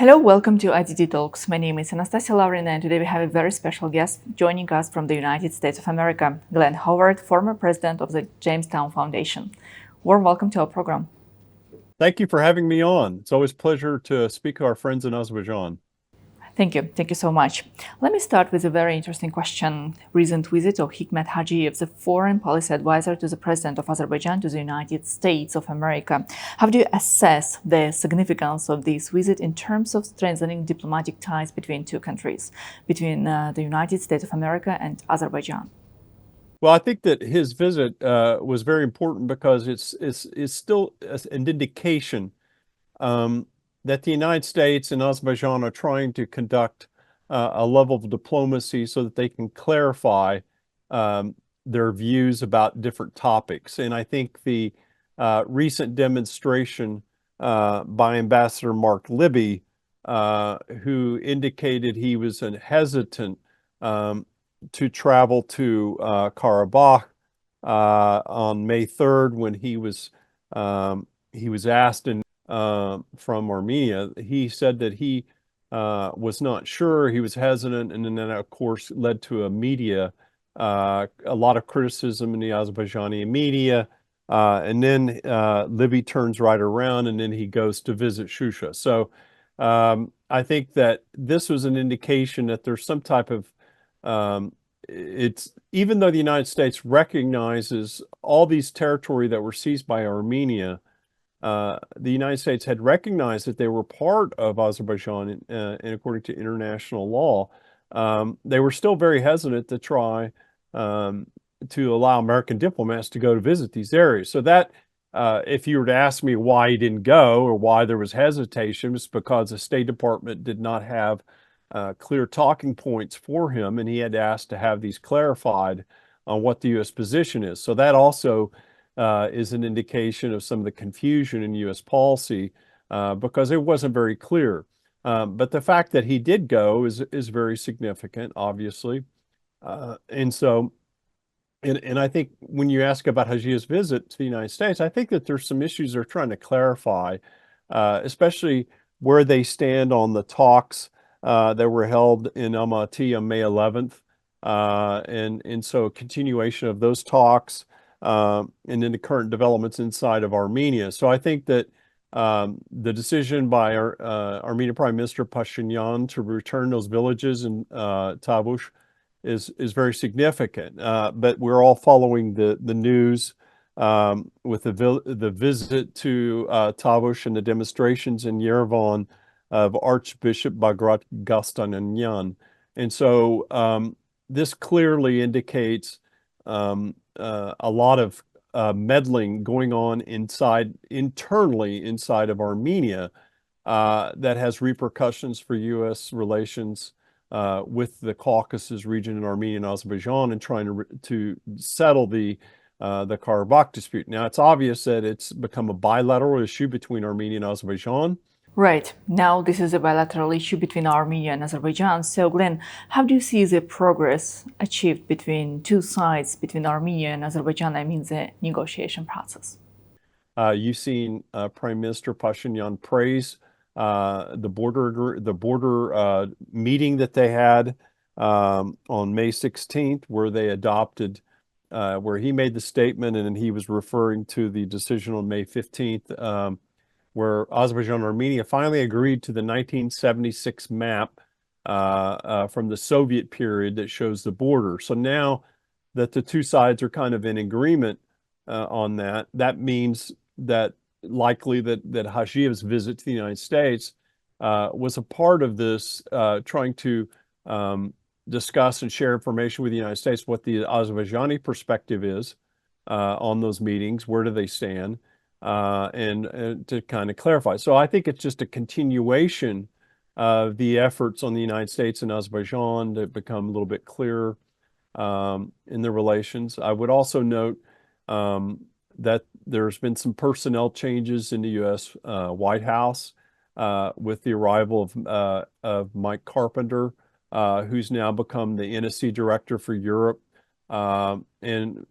Hello, welcome to IDDTalks. My name is Anastasia Laurina, and today we have a very special guest joining us from the United States of America, Glen Howard, former president of the Jamestown Foundation. Warm welcome to our program. Thank you for having me on. It's always a pleasure to speak to our friends in Azerbaijan. Thank you. Thank you so much. Let me start with a very interesting question. Recent visit of Hikmat Hajiyev, the foreign policy advisor to the President of Azerbaijan to the United States of America. How do you assess the significance of this visit in terms of strengthening diplomatic ties between two countries, between the United States of America and Azerbaijan? Well, I think that his visit was very important because it's still an indication that the United States and Azerbaijan are trying to conduct a level of diplomacy so that they can clarify their views about different topics. And I think the recent demonstration by Ambassador Mark Libby, who indicated he was hesitant to travel to Karabakh on May 3rd when he was asked from Armenia. He said that he was not sure, he was hesitant, and then that, of course, led to a lot of criticism in the Azerbaijani media. And then Libby turns right around and then he goes to visit Shusha. So I think that this was an indication that there's some type of even though the United States recognizes all these territory that were seized by Armenia, the United States had recognized that they were part of Azerbaijan, and according to international law, they were still very hesitant to try to allow American diplomats to go to visit these areas. So that, if you were to ask me why he didn't go or why there was hesitation, it's because the State Department did not have clear talking points for him, and he had asked to have these clarified on what the U.S. position is. So that also is an indication of some of the confusion in U.S. policy because it wasn't very clear. But the fact that he did go is very significant, obviously. And I think when you ask about Hajiyev's visit to the United States, I think that there's some issues they're trying to clarify, especially where they stand on the talks that were held in Almaty on May 11th. And so a continuation of those talks and then the current developments inside of Armenia. So I think that the decision by our Armenian Prime Minister Pashinyan to return those villages in Tavush is very significant. But we're all following the news with the visit to Tavush and the demonstrations in Yerevan of Archbishop Bagrat Gastanyan. And so this clearly indicates a lot of meddling going on internally inside of Armenia that has repercussions for U.S. relations with the Caucasus region in Armenia and Azerbaijan and trying to settle the Karabakh dispute. Now, it's obvious that it's become a bilateral issue between Armenia and Azerbaijan. Right. Now this is a bilateral issue between Armenia and Azerbaijan. So, Glenn, how do you see the progress achieved between two sides, between Armenia and Azerbaijan, the negotiation process? You've seen Prime Minister Pashinyan praise the border meeting that they had on May 16th, where they adopted, where he made the statement, and then he was referring to the decision on May 15th, where Azerbaijan and Armenia finally agreed to the 1976 map from the Soviet period that shows the border. So now that the two sides are kind of in agreement on that, that means that likely that Hajiyev's visit to the United States was a part of this, trying to discuss and share information with the United States, what the Azerbaijani perspective is on those meetings, where do they stand, and to kind of clarify. So I think it's just a continuation of the efforts on the United States and Azerbaijan to become a little bit clearer in their relations. I would also note that there's been some personnel changes in the U.S. White House with the arrival of Mike Carpenter, who's now become the NSC director for Europe, and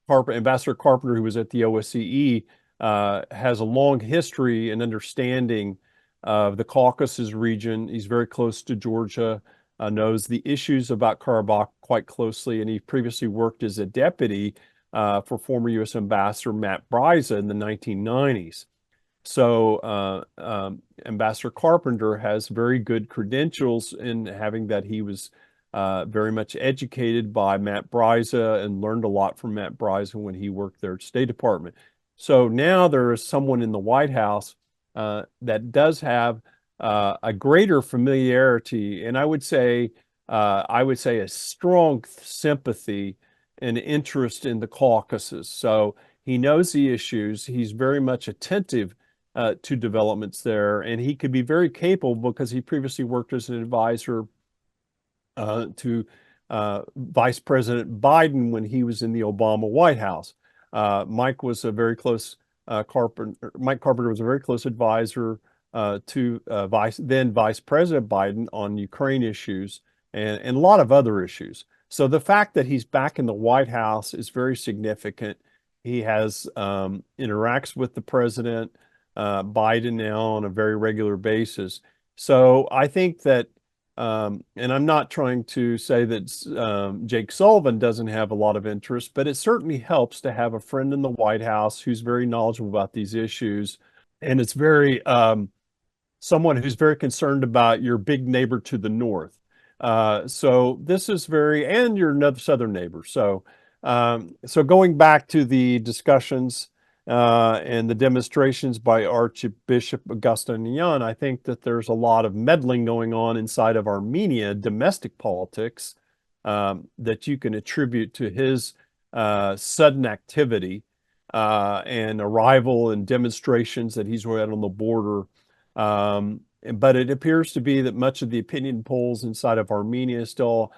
Ambassador Carpenter, who was at the OSCE, has a long history and understanding of the Caucasus region. He's very close to Georgia, knows the issues about Karabakh quite closely, and he previously worked as a deputy for former U.S. Ambassador Matt Bryza in the 1990s. So Ambassador Carpenter has very good credentials in having that he was very much educated by Matt Bryza and learned a lot from Matt Bryza when he worked there at State Department. So now there is someone in the White House that does have a greater familiarity, and I would say a strong sympathy and interest in the Caucasus. So he knows the issues. He's very much attentive to developments there, and he could be very capable because he previously worked as an advisor to Vice President Biden when he was in the Obama White House. Mike was a very close Mike Carpenter was a very close advisor to then Vice President Biden on Ukraine issues and a lot of other issues. So the fact that he's back in the White House is very significant. He has interacts with the president Biden now on a very regular basis. So I think that, and I'm not trying to say that Jake Sullivan doesn't have a lot of interest, but it certainly helps to have a friend in the White House who's very knowledgeable about these issues. And it's very, someone who's very concerned about your big neighbor to the north. So this is and your another southern neighbor. So, so going back to the discussions and the demonstrations by Archbishop Augustinian, I think that there's a lot of meddling going on inside of Armenia, domestic politics, that you can attribute to his sudden activity and arrival and demonstrations that he's right on the border. But it appears to be that much of the opinion polls inside of Armenia still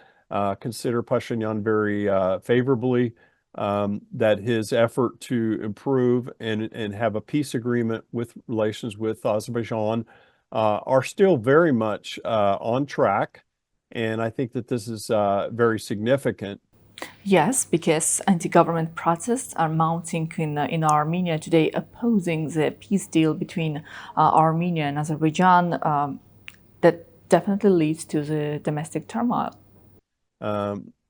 consider Pashinyan very favorably. That his effort to improve and have a peace agreement with relations with Azerbaijan are still very much on track. And I think that this is very significant. Yes, because anti-government protests are mounting in Armenia today, opposing the peace deal between Armenia and Azerbaijan. That definitely leads to the domestic turmoil.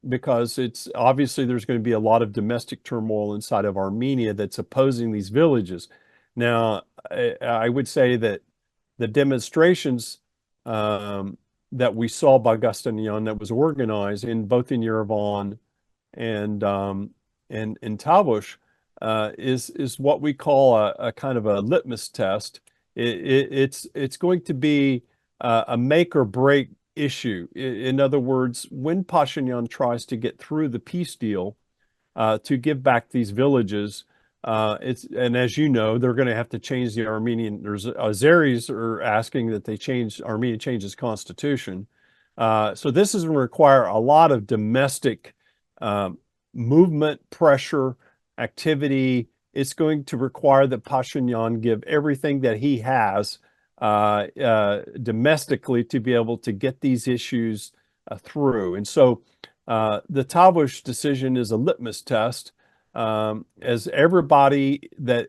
Because it's obviously there's going to be a lot of domestic turmoil inside of Armenia that's opposing these villages. Now, I would say that the demonstrations that we saw by Augustinian that was organized in both in Yerevan and in Tavush is what we call a kind of a litmus test. It's going to be a make or break issue. In other words, when Pashinyan tries to get through the peace deal to give back these villages, and as you know, they're going to have to change the Armenian. Azeris are asking that Armenia change its constitution. So this is going to require a lot of domestic movement, pressure, activity. It's going to require that Pashinyan give everything that he has domestically to be able to get these issues through. And so the Tavush decision is a litmus test, as everybody that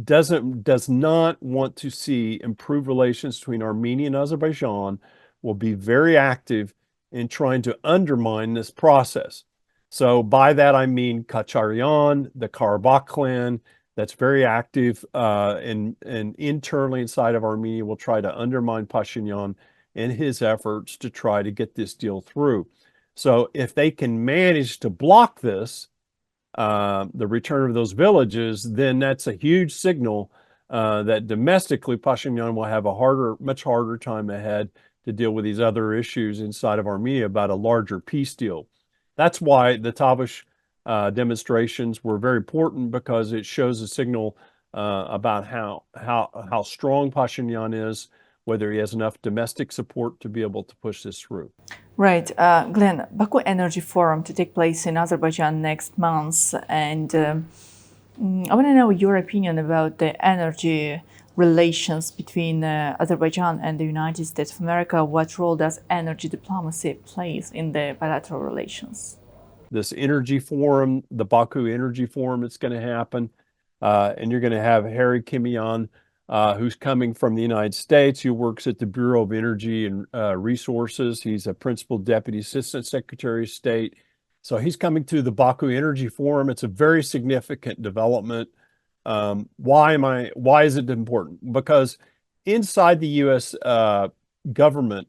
does not want to see improved relations between Armenia and Azerbaijan will be very active in trying to undermine this process. So by that I mean Kacharyan, the Karabakh clan, that's very active and internally inside of Armenia will try to undermine Pashinyan in his efforts to try to get this deal through. So if they can manage to block this, the return of those villages, then that's a huge signal that domestically Pashinyan will have a much harder time ahead to deal with these other issues inside of Armenia about a larger peace deal. That's why the Tavush demonstrations were very important, because it shows a signal about how strong Pashinyan is, whether he has enough domestic support to be able to push this through. Right. Glen, Baku Energy Forum to take place in Azerbaijan next month. And I want to know your opinion about the energy relations between Azerbaijan and the United States of America. What role does energy diplomacy play in the bilateral relations? This energy forum, the Baku Energy Forum, it's going to happen. And you're going to have Harry Kamian who's coming from the United States, who works at the Bureau of Energy and Resources. He's a Principal Deputy Assistant Secretary of State. So he's coming to the Baku Energy Forum. It's a very significant development. Why is it important? Because inside the U.S. Government,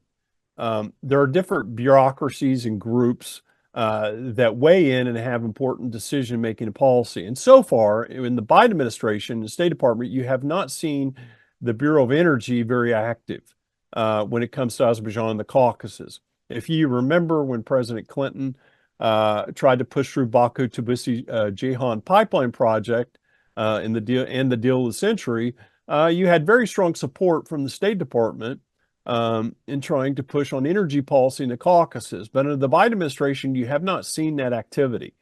there are different bureaucracies and groups that weigh in and have important decision-making policy. And so far, in the Biden administration, the State Department, you have not seen the Bureau of Energy very active when it comes to Azerbaijan and the Caucasus. If you remember when President Clinton tried to push through Baku-Tbilisi-Ceyhan pipeline project in the deal of the century, you had very strong support from the State Department in trying to push on energy policy in the Caucasus. But under the Biden administration, you have not seen that activity.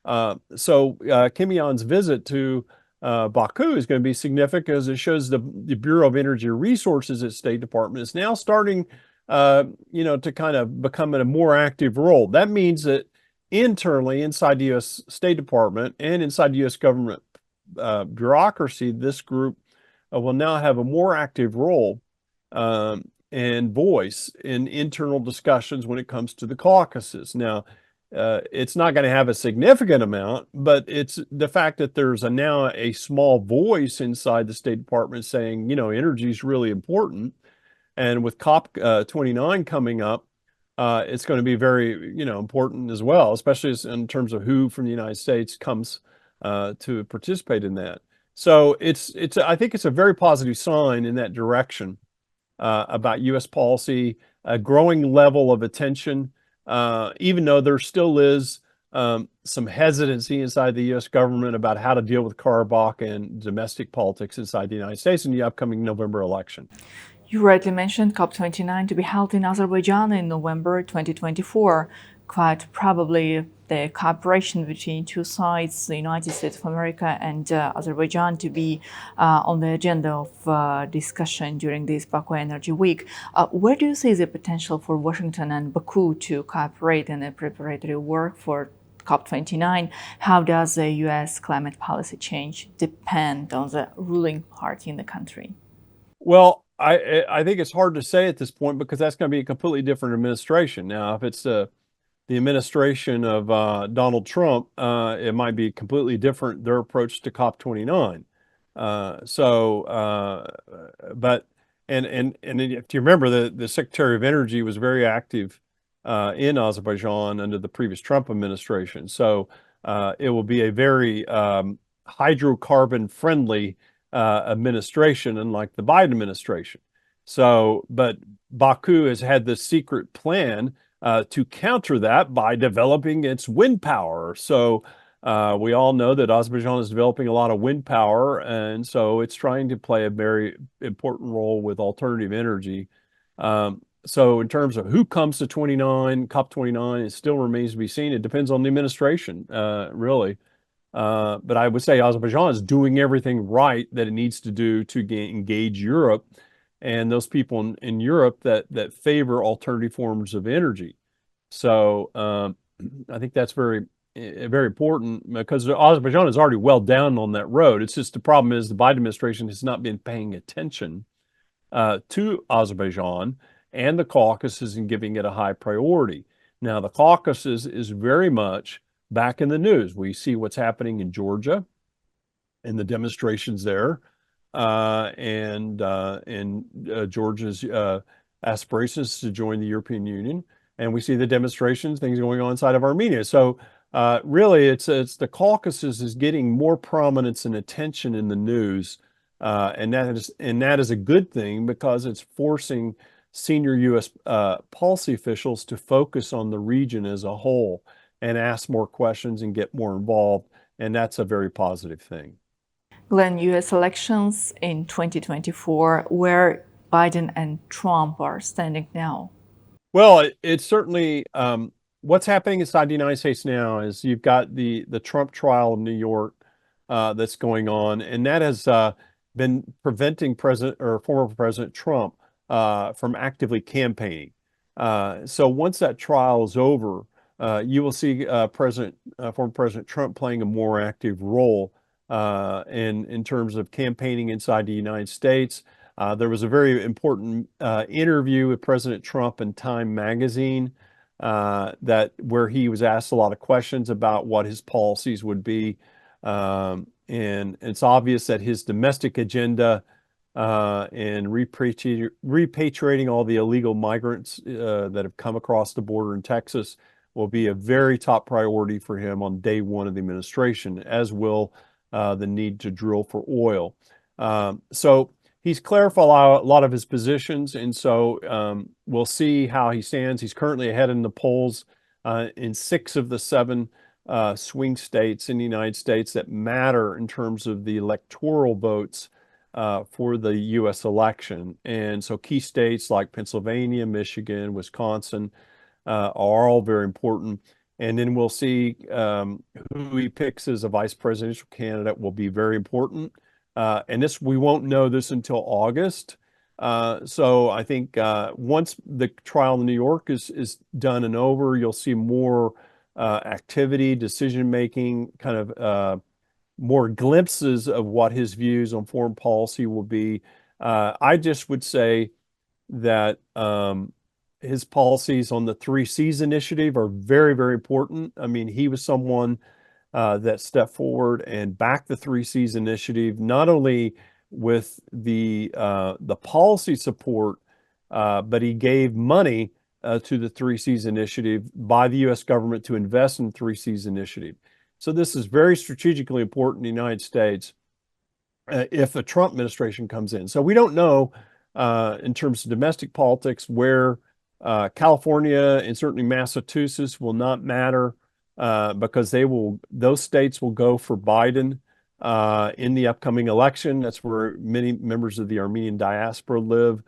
So Kamian's visit to Baku is going to be significant as it shows the Bureau of Energy Resources at State Department is now starting, to kind of become in a more active role. That means that internally inside the U.S. State Department and inside the U.S. government bureaucracy, this group will now have a more active role and voice in internal discussions when it comes to the Caucasus. Now, it's not going to have a significant amount, but it's the fact that there's now a small voice inside the State Department saying, energy is really important. And with COP29 coming up, it's going to be very, important as well, especially in terms of who from the United States comes to participate in that. So I think it's a very positive sign in that direction about U.S. policy, a growing level of attention, even though there still is some hesitancy inside the U.S. government about how to deal with Karabakh and domestic politics inside the United States in the upcoming November election. You rightly mentioned COP29 to be held in Azerbaijan in November 2024. Quite probably the cooperation between two sides, the United States of America and Azerbaijan, to be on the agenda of discussion during this Baku Energy Week. Where do you see the potential for Washington and Baku to cooperate in the preparatory work for COP29? How does the U.S. climate policy change depend on the ruling party in the country? Well, I think it's hard to say at this point because that's going to be a completely different administration. Now, if it's the administration of Donald Trump, it might be completely different, their approach to COP29. But if you remember, the Secretary of Energy was very active in Azerbaijan under the previous Trump administration. So it will be a very hydrocarbon friendly administration, unlike the Biden administration. So, but Baku has had this secret plan to counter that by developing its wind power. So we all know that Azerbaijan is developing a lot of wind power, and so it's trying to play a very important role with alternative energy. So in terms of who comes to COP29, it still remains to be seen. It depends on the administration, really. But I would say Azerbaijan is doing everything right that it needs to do to engage Europe and those people in Europe that favor alternative forms of energy. So I think that's very important because Azerbaijan is already well down on that road. It's just the problem is the Biden administration has not been paying attention to Azerbaijan and the Caucasus and giving it a high priority. Now, the Caucasus is very much back in the news. We see what's happening in Georgia and the demonstrations there, and Georgia's aspirations to join the European Union. And we see the demonstrations, things going on inside of Armenia. So really, it's the Caucasus is getting more prominence and attention in the news, and that is a good thing because it's forcing senior U.S. Policy officials to focus on the region as a whole and ask more questions and get more involved. And that's a very positive thing. Glen, U.S. elections in 2024, where Biden and Trump are standing now? Well, it's certainly what's happening inside the United States now is you've got the Trump trial in New York that's going on, and that has been preventing former President Trump from actively campaigning. So once that trial is over, you will see former President Trump playing a more active role and in terms of campaigning inside the United States. There was a very important interview with President Trump in Time magazine where he was asked a lot of questions about what his policies would be. And it's obvious that his domestic agenda and repatriating all the illegal migrants that have come across the border in Texas will be a very top priority for him on day one of the administration, as will the need to drill for oil. So he's clarified a lot of his positions, and so we'll see how he stands. He's currently ahead in the polls in 6 of the 7 swing states in the United States that matter in terms of the electoral votes for the U.S. election. And so key states like Pennsylvania, Michigan, Wisconsin are all very important. And then we'll see who he picks as a vice presidential candidate will be very important. And we won't know this until August. So I think once the trial in New York is done and over, you'll see more activity, decision-making, kind of more glimpses of what his views on foreign policy will be. I just would say that his policies on the 3 Cs initiative are very, very important. I mean, he was someone that stepped forward and backed the 3 Cs initiative, not only with the policy support, but he gave money to the 3 Cs initiative by the U.S. government to invest in the 3 Cs initiative. So this is very strategically important in the United States if a Trump administration comes in. So we don't know in terms of domestic politics where California and certainly Massachusetts will not matter because those states will go for Biden in the upcoming election. That's where many members of the Armenian diaspora live.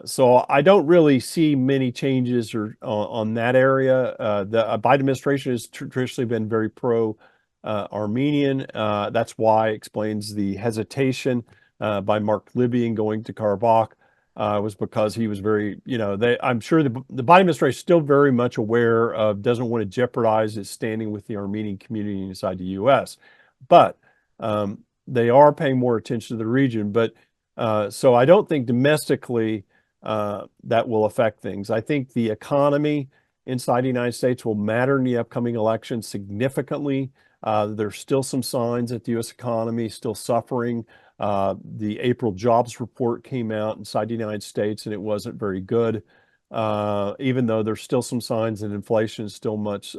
So I don't really see many changes on that area. The Biden administration has traditionally been very pro-Armenian. That's why explains the hesitation by Mark Libby in going to Karabakh was because he was very, I'm sure the Biden administration is still very much aware of, doesn't want to jeopardize his standing with the Armenian community inside the U.S. But they are paying more attention to the region. But so I don't think domestically that will affect things. I think the economy inside the United States will matter in the upcoming election significantly. There's still some signs that the U.S. economy is still suffering. The April jobs report came out inside the United States and it wasn't very good, even though there's still some signs that inflation is still much,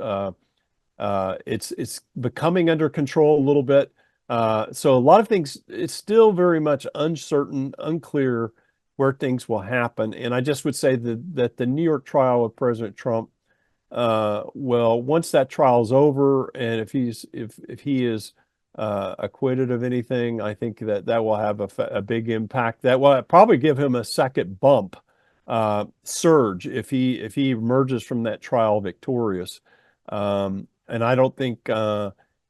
it's becoming under control a little bit. So a lot of things, it's still very much uncertain, unclear where things will happen. And I just would say that the New York trial of President Trump, well, once that trial is over, and if he is acquitted of anything, I think that will have a big impact. That will probably give him a second bump, surge if he emerges from that trial victorious. And I don't think.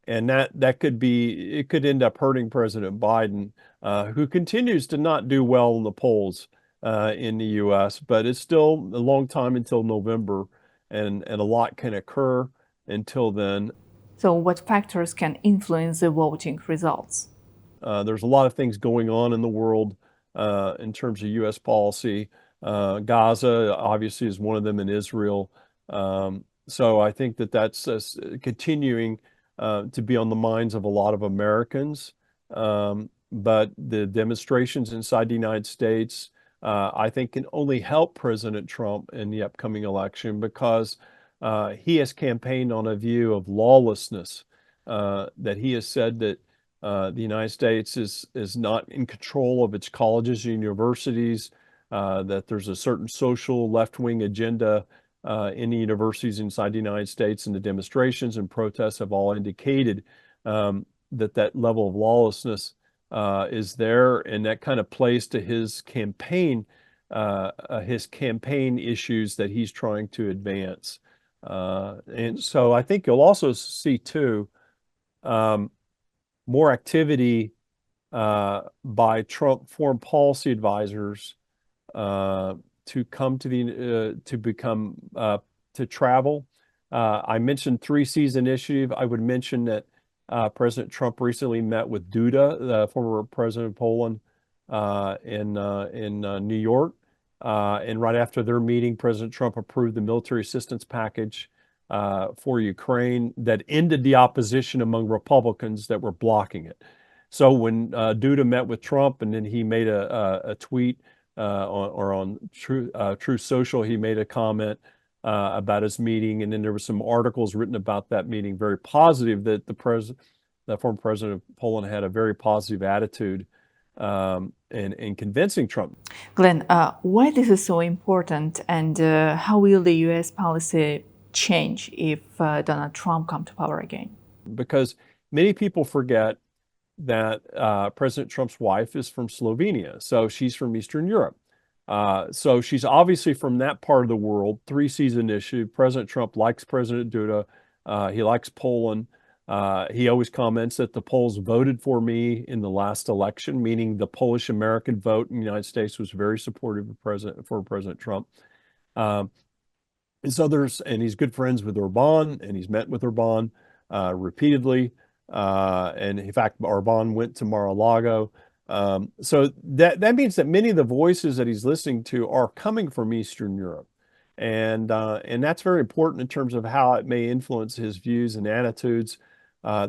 And that could it could end up hurting President Biden, who continues to not do well in the polls in the U.S., but it's still a long time until November, and a lot can occur until then. So what factors can influence the voting results? There's a lot of things going on in the world in terms of U.S. policy. Gaza obviously is one of them, in Israel. So I think that's continuing to be on the minds of a lot of Americans. But the demonstrations inside the United States, I think, can only help President Trump in the upcoming election because he has campaigned on a view of lawlessness, that he has said that the United States is not in control of its colleges and universities, that there's a certain social left-wing agenda in the universities inside the United States, and the demonstrations and protests have all indicated that level of lawlessness is there, and that kind of plays to his campaign issues that he's trying to advance. And so I think you'll also see too more activity by Trump foreign policy advisors to come to to travel. I mentioned 3 Cs initiative. I would mention that President Trump recently met with Duda, the former president of Poland, in New York. And right after their meeting, President Trump approved the military assistance package for Ukraine that ended the opposition among Republicans that were blocking it. So when Duda met with Trump, and then he made a tweet on Truth Social, he made a comment about his meeting, and then there were some articles written about that meeting, very positive, that the former president of Poland had a very positive attitude in convincing Trump. Glenn, why this is so important, and how will the U.S. policy change if Donald Trump comes to power again? Because many people forget that President Trump's wife is from Slovenia, so she's from Eastern Europe. So she's obviously from that part of the world. 3-season issue. President Trump likes President Duda. He likes Poland. He always comments that the Poles voted for me in the last election, meaning the Polish-American vote in the United States was very supportive of President Trump. And so and he's good friends with Orban, and he's met with Orban repeatedly. And in fact, Orban went to Mar-a-Lago. So that means that many of the voices that he's listening to are coming from Eastern Europe. And that's very important in terms of how it may influence his views and attitudes.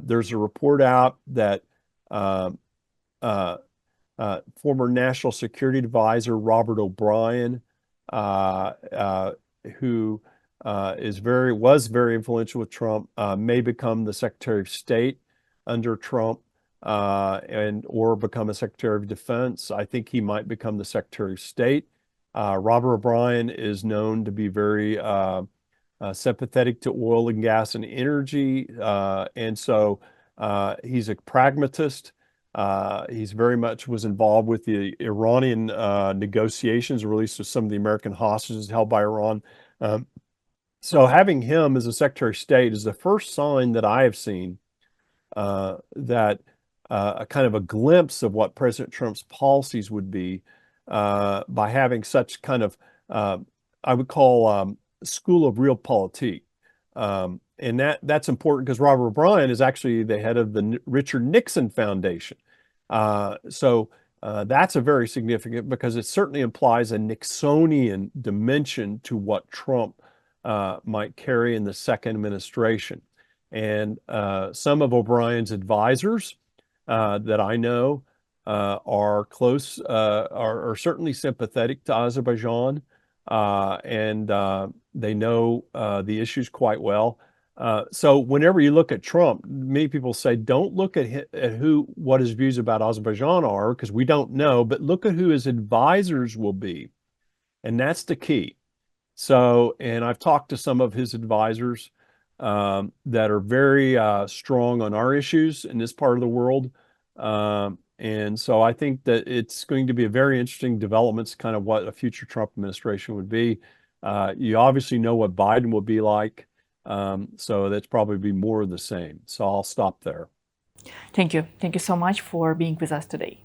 There's a report out that former National Security Advisor Robert O'Brien, who was very influential with Trump, may become the Secretary of State under Trump, or become a Secretary of Defense. I think he might become the Secretary of State. Robert O'Brien is known to be very sympathetic to oil and gas and energy, and so he's a pragmatist. He's very much was involved with the Iranian negotiations, release of some of the American hostages held by Iran. So having him as a Secretary of State is the first sign that I have seen that a kind of a glimpse of what President Trump's policies would be by having such kind of, I would call, school of realpolitik. And that's important because Robert O'Brien is actually the head of the Richard Nixon Foundation. So that's a very significant, because it certainly implies a Nixonian dimension to what Trump might carry in the second administration. And some of O'Brien's advisors that I know are close, are certainly sympathetic to Azerbaijan, and they know the issues quite well. So whenever you look at Trump, many people say, don't look at what his views about Azerbaijan are, because we don't know, but look at who his advisors will be. And that's the key. So, and I've talked to some of his advisors that are very strong on our issues in this part of the world. And so I think that it's going to be a very interesting developments, kind of what a future Trump administration would be. You obviously know what Biden will be like. So that's probably be more of the same. So I'll stop there. Thank you. Thank you so much for being with us today.